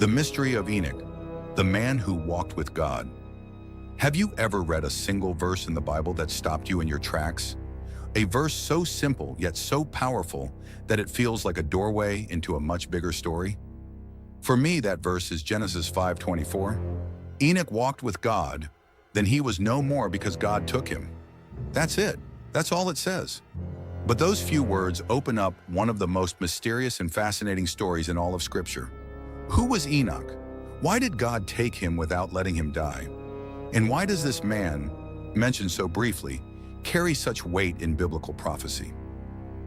The mystery of Enoch, the man who walked with God. Have you ever read a single verse in the Bible that stopped you in your tracks? A verse so simple yet so powerful that it feels like a doorway into a much bigger story? For me, that verse is Genesis 5:24. Enoch walked with God, then he was no more because God took him. That's it. That's all it says. But those few words open up one of the most mysterious and fascinating stories in all of Scripture. Who was Enoch? Why did God take him without letting him die? And why does this man, mentioned so briefly, carry such weight in biblical prophecy?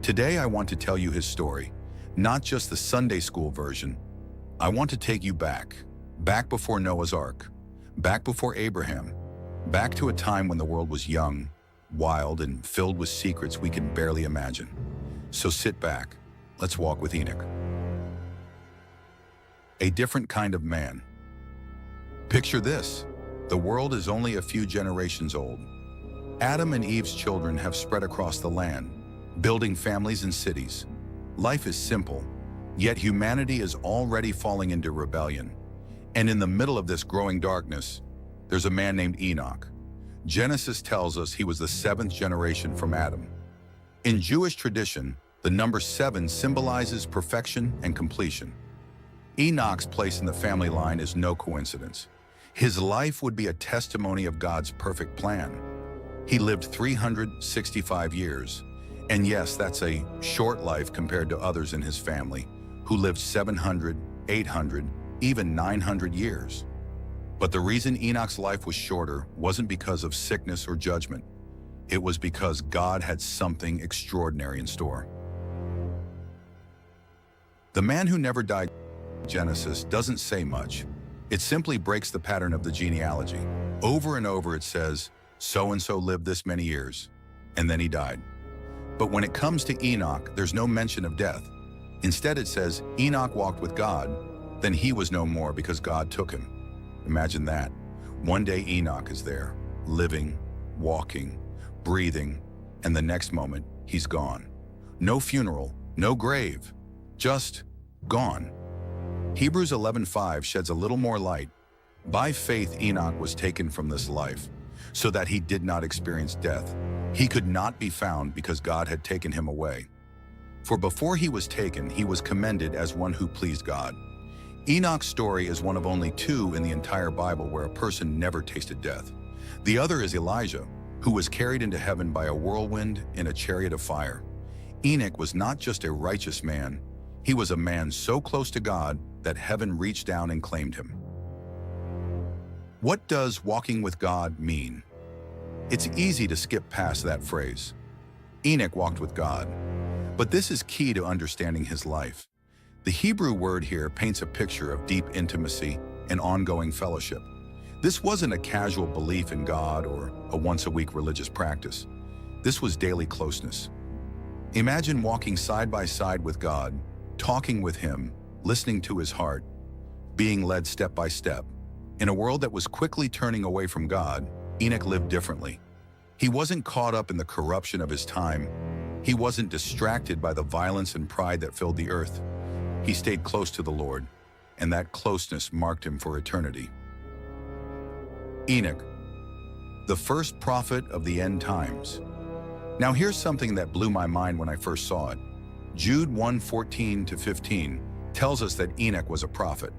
Today I want to tell you his story, not just the Sunday school version. I want to take you back before Noah's Ark, back before Abraham, back to a time when the world was young, wild, and filled with secrets we can barely imagine. So sit back, let's walk with Enoch. A different kind of man. Picture this, the world is only a few generations old. Adam and Eve's children have spread across the land, building families and cities. Life is simple, yet humanity is already falling into rebellion. And in the middle of this growing darkness, there's a man named Enoch. Genesis tells us he was the 7th generation from Adam. In Jewish tradition, the number 7 symbolizes perfection and completion. Enoch's place in the family line is no coincidence. His life would be a testimony of God's perfect plan. He lived 365 years, and yes, that's a short life compared to others in his family, who lived 700, 800, even 900 years. But the reason Enoch's life was shorter wasn't because of sickness or judgment. It was because God had something extraordinary in store. The man who never died, Genesis, doesn't say much. It simply breaks the pattern of the genealogy. Over and over it says, so-and-so lived this many years, and then he died. But when it comes to Enoch, there's no mention of death. Instead it says, Enoch walked with God, then he was no more because God took him. Imagine that. One day Enoch is there, living, walking, breathing, and the next moment he's gone. No funeral, no grave, just gone. Hebrews 11:5 sheds a little more light. By faith Enoch was taken from this life, so that he did not experience death. He could not be found because God had taken him away. For before he was taken, he was commended as one who pleased God. Enoch's story is one of only 2 in the entire Bible where a person never tasted death. The other is Elijah, who was carried into heaven by a whirlwind in a chariot of fire. Enoch was not just a righteous man, he was a man so close to God that heaven reached down and claimed him. What does walking with God mean? It's easy to skip past that phrase. Enoch walked with God. But this is key to understanding his life. The Hebrew word here paints a picture of deep intimacy and ongoing fellowship. This wasn't a casual belief in God or a once-a-week religious practice. This was daily closeness. Imagine walking side by side with God, talking with him, listening to his heart, being led step by step. In a world that was quickly turning away from God, Enoch lived differently. He wasn't caught up in the corruption of his time. He wasn't distracted by the violence and pride that filled the earth. He stayed close to the Lord, and that closeness marked him for eternity. Enoch, the first prophet of the end times. Now here's something that blew my mind when I first saw it. Jude 1:14-15 tells us that Enoch was a prophet.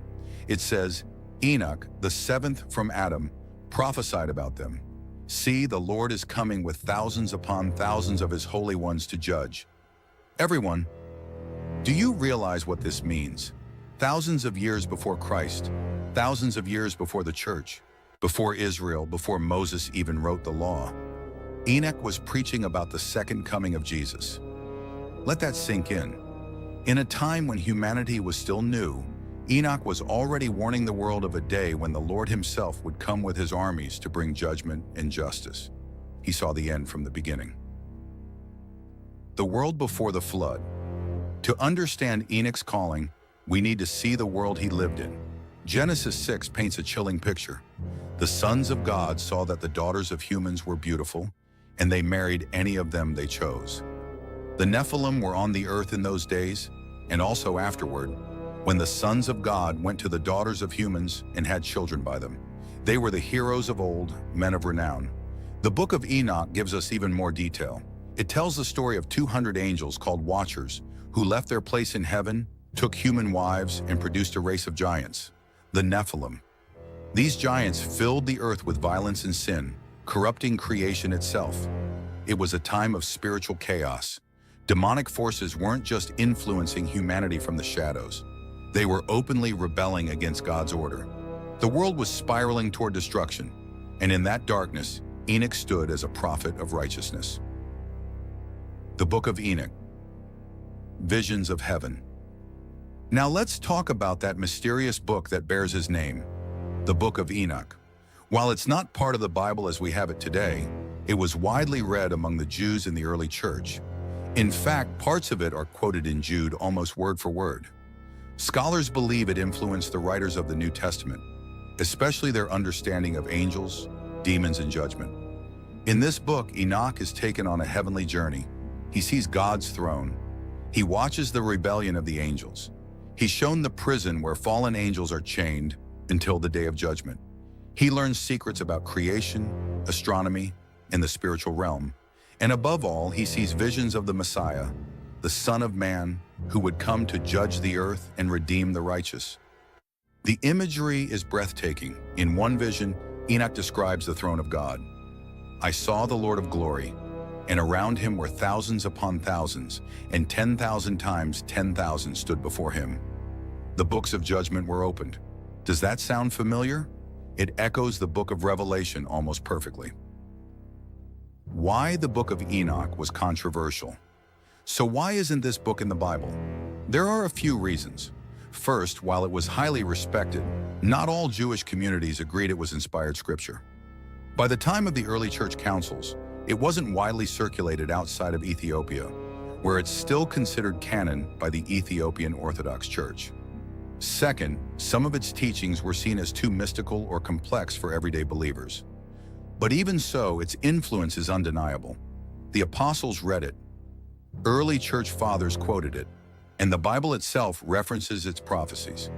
It says, Enoch, the 7th from Adam, prophesied about them. See, the Lord is coming with thousands upon thousands of his holy ones to judge. Everyone, do you realize what this means? Thousands of years before Christ, thousands of years before the church, before Israel, before Moses even wrote the law, Enoch was preaching about the second coming of Jesus. Let that sink in. In a time when humanity was still new, Enoch was already warning the world of a day when the Lord himself would come with his armies to bring judgment and justice. He saw the end from the beginning. The world before the flood. To understand Enoch's calling, we need to see the world he lived in. Genesis 6 paints a chilling picture. The sons of God saw that the daughters of humans were beautiful, and they married any of them they chose. The Nephilim were on the earth in those days, and also afterward. when the sons of God went to the daughters of humans and had children by them. They were the heroes of old, men of renown. The Book of Enoch gives us even more detail. It tells the story of 200 angels called Watchers who left their place in heaven, took human wives, and produced a race of giants, the Nephilim. These giants filled the earth with violence and sin, corrupting creation itself. It was a time of spiritual chaos. Demonic forces weren't just influencing humanity from the shadows. They were openly rebelling against God's order. The world was spiraling toward destruction, and in that darkness, Enoch stood as a prophet of righteousness. The Book of Enoch. Visions of Heaven. Now let's talk about that mysterious book that bears his name, the Book of Enoch. While it's not part of the Bible as we have it today, it was widely read among the Jews in the early church. In fact, parts of it are quoted in Jude almost word for word. Scholars believe it influenced the writers of the New Testament, especially their understanding of angels, demons, and judgment. In this book, Enoch is taken on a heavenly journey. He sees God's throne. He watches the rebellion of the angels. He's shown the prison where fallen angels are chained until the day of judgment. He learns secrets about creation, astronomy, and the spiritual realm. And above all, he sees visions of the Messiah, the Son of Man, who would come to judge the earth and redeem the righteous. The imagery is breathtaking. In one vision, Enoch describes the throne of God. I saw the Lord of glory, and around him were thousands upon thousands, and 10,000 times 10,000 stood before him. The books of judgment were opened. Does that sound familiar? It echoes the book of Revelation almost perfectly. Why the Book of Enoch was controversial. So why isn't this book in the Bible? There are a few reasons. First, while it was highly respected, not all Jewish communities agreed it was inspired scripture. By the time of the early church councils, it wasn't widely circulated outside of Ethiopia, where it's still considered canon by the Ethiopian Orthodox Church. Second, some of its teachings were seen as too mystical or complex for everyday believers. But even so, its influence is undeniable. The apostles read it. Early church fathers quoted it, and the Bible itself references its prophecies.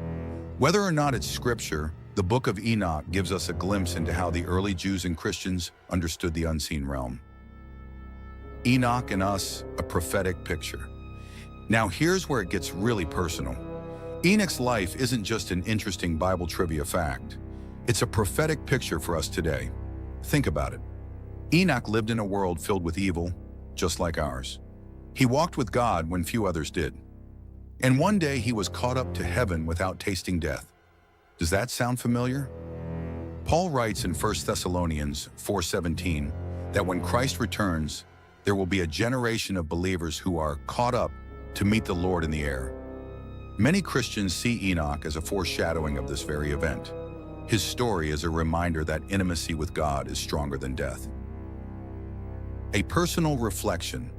Whether or not it's scripture, the Book of Enoch gives us a glimpse into how the early Jews and Christians understood the unseen realm. Enoch and us, a prophetic picture. Now here's where it gets really personal. Enoch's life isn't just an interesting Bible trivia fact. It's a prophetic picture for us today. Think about it. Enoch lived in a world filled with evil, just like ours. He walked with God when few others did. And one day he was caught up to heaven without tasting death. Does that sound familiar? Paul writes in 1 Thessalonians 4:17 that when Christ returns, there will be a generation of believers who are caught up to meet the Lord in the air. Many Christians see Enoch as a foreshadowing of this very event. His story is a reminder that intimacy with God is stronger than death. A personal reflection.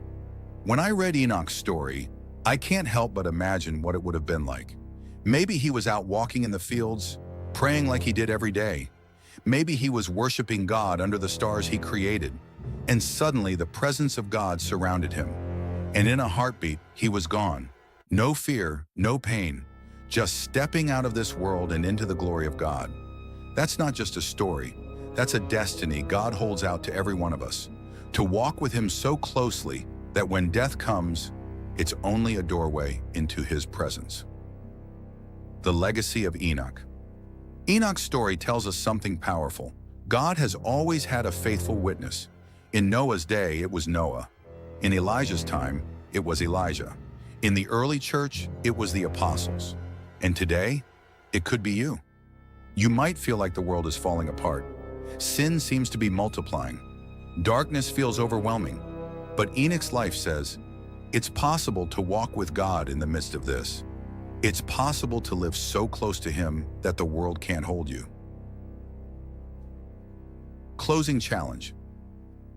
When I read Enoch's story, I can't help but imagine what it would have been like. Maybe he was out walking in the fields, praying like he did every day. Maybe he was worshiping God under the stars he created, and suddenly the presence of God surrounded him. And in a heartbeat, he was gone. No fear, no pain, just stepping out of this world and into the glory of God. That's not just a story. That's a destiny God holds out to every one of us, to walk with him so closely that when death comes, it's only a doorway into his presence. The legacy of Enoch. Enoch's story tells us something powerful. God has always had a faithful witness. In Noah's day, it was Noah. In Elijah's time, it was Elijah. In the early church, it was the apostles. And today, it could be you. You might feel like the world is falling apart. Sin seems to be multiplying. Darkness feels overwhelming. But Enoch's life says, it's possible to walk with God in the midst of this. It's possible to live so close to him that the world can't hold you. Closing challenge.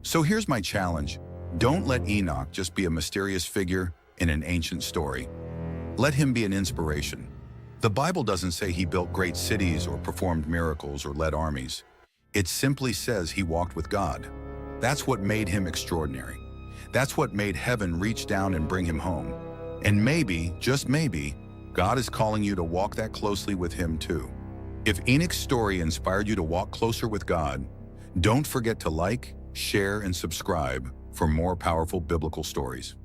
So here's my challenge. Don't let Enoch just be a mysterious figure in an ancient story. Let him be an inspiration. The Bible doesn't say he built great cities or performed miracles or led armies. It simply says he walked with God. That's what made him extraordinary. That's what made heaven reach down and bring him home. And maybe, just maybe, God is calling you to walk that closely with Him too. If Enoch's story inspired you to walk closer with God, don't forget to like, share, and subscribe for more powerful biblical stories.